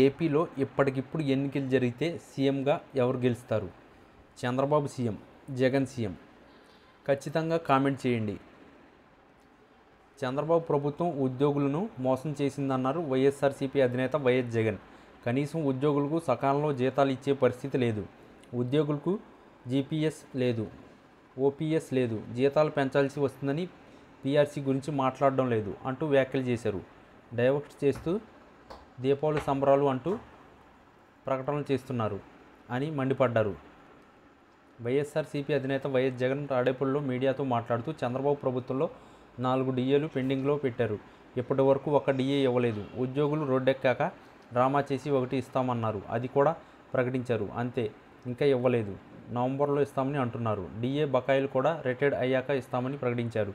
ఏపీలో ఇప్పటికిప్పుడు ఎన్నికలు జరిగితే సీఎంగా ఎవరు గెలుస్తారు? Chandrababu CM, Jagan CM? ఖచ్చితంగా కామెంట్ చేయండి. చంద్రబాబు ప్రభుత్వం ఉద్యోగులను మోసం చేసిందన్నారు వైఎస్ఆర్సీపీ అధినేత వైఎస్ జగన్. కనీసం ఉద్యోగులకు సకాలంలో జీతాలు ఇచ్చే పరిస్థితి లేదు. ఉద్యోగులకు జీపీఎస్ లేదు, ఓపీఎస్ లేదు, జీతాలు పెంచాల్సి వస్తుందని పీఆర్సీ గురించి మాట్లాడడం లేదు అంటూ వ్యాఖ్యలు చేశారు. డైవర్ట్ చేస్తూ దీపావళి సంబరాలు అంటూ ప్రకటనలు చేస్తున్నారు అని మండిపడ్డారు. వైఎస్ఆర్సీపీ అధినేత వైఎస్ జగన్ తాడేపల్లిలో మీడియాతో మాట్లాడుతూ చంద్రబాబు ప్రభుత్వంలో 4 డిఏలు పెండింగ్లో పెట్టారు. ఇప్పటి వరకు 1 డిఏ ఇవ్వలేదు. ఉద్యోగులు రోడ్డెక్కాక డ్రామా చేసి 1 ఇస్తామన్నారు. అది కూడా ప్రకటించారు. అంతే, ఇంకా ఇవ్వలేదు. నవంబర్లో ఇస్తామని అంటున్నారు. డిఏ బకాయిలు కూడా రిటైర్డ్ అయ్యాక ఇస్తామని ప్రకటించారు.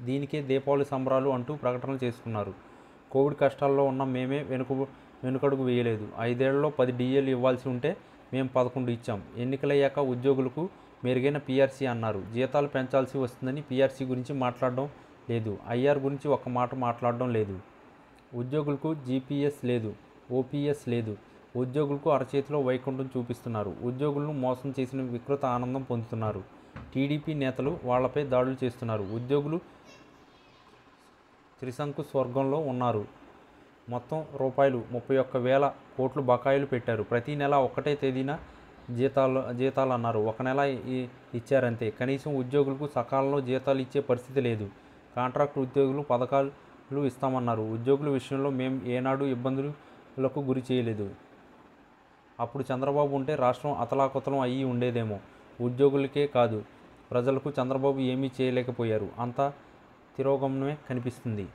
దీనికే దీపావళి సంబరాలు అంటూ ప్రకటనలు చేసుకున్నారు. కోవిడ్ కష్టాల్లో ఉన్న మేమే వెనుకడుగు వేయలేదు. 5 ఏళ్లలో 10 డిఏలు ఇవ్వాల్సి ఉంటే మేము 11 ఇచ్చాం. ఎన్నికలయ్యాక ఉద్యోగులకు మెరుగైన పీఆర్సీ అన్నారు. జీతాలు పెంచాల్సి వస్తుందని పీఆర్సీ గురించి మాట్లాడడం లేదు. ఐఆర్ గురించి ఒక్క మాట మాట్లాడడం లేదు. ఉద్యోగులకు జీపీఎస్ లేదు, ఓపీఎస్ లేదు. ఉద్యోగులకు అరచేతిలో వైకుంఠం చూపిస్తున్నారు. ఉద్యోగులను మోసం చేసిన వికృత ఆనందం పొందుతున్నారు. టీడీపీ నేతలు వాళ్లపై దాడులు చేస్తున్నారు. ఉద్యోగులు త్రిశంకు స్వర్గంలో ఉన్నారు. మొత్తం రూపాయలు 31,000 కోట్లు బకాయిలు పెట్టారు. ప్రతి నెల 1వ తేదీన జీతాలు అన్నారు. 1 నెల ఇచ్చారంతే. కనీసం ఉద్యోగులకు సకాలంలో జీతాలు ఇచ్చే పరిస్థితి లేదు. కాంట్రాక్ట్ ఉద్యోగులు పథకాలు ఇస్తామన్నారు. ఉద్యోగుల విషయంలో మేము ఏనాడు ఇబ్బందులకు గురి చేయలేదు. అప్పుడు చంద్రబాబు ఉంటే రాష్ట్రం అతలాకుతలం అయ్యి ఉండేదేమో. ఉద్యోగులకే కాదు, ప్రజలకు చంద్రబాబు ఏమీ చేయలేకపోయారు. అంతా తిరోగమనమే కనిపిస్తుంది.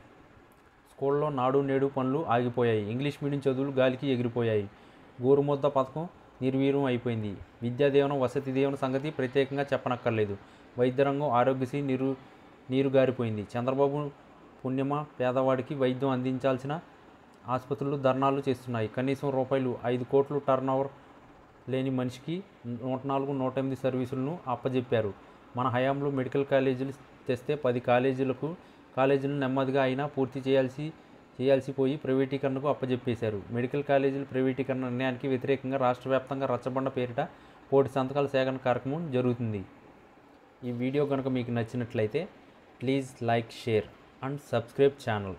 స్కూల్లో నాడు నేడు పనులు ఆగిపోయాయి. ఇంగ్లీష్ మీడియం చదువులు గాలికి ఎగిరిపోయాయి. గోరుముద్ద పథకం నిర్వీర్యం అయిపోయింది. విద్యాదీవెన, వసతి దీవెన సంగతి ప్రత్యేకంగా చెప్పనక్కర్లేదు. వైద్యరంగం, ఆరోగ్యశ్రీ నీరుగారిపోయింది. చంద్రబాబు పుణ్యమా పేదవాడికి వైద్యం అందించాల్సిన ఆసుపత్రులు ధర్నాలు చేస్తున్నాయి. కనీసం రూపాయలు 5 కోట్లు టర్నోవర్ లేని మనిషికి 104, 108 సర్వీసులను అప్పజెప్పారు. మన హయాంలో మెడికల్ కాలేజీలు తెస్తే 10 కాలేజీలను నెమ్మదిగా అయినా పూర్తి చేయాల్సి పోయి ప్రైవేటీకరణకు అప్పజెప్పేశారు. మెడికల్ కాలేజీల ప్రైవేటీకరణ నిర్ణయానికి వ్యతిరేకంగా రాష్ట్ర వ్యాప్తంగా రచ్చబండ పేరిట కోటి సంతకాల సేకరణ కార్యక్రమం జరుగుతుంది. ఈ వీడియో కనుక మీకు నచ్చినట్లయితే please like, share and subscribe channel.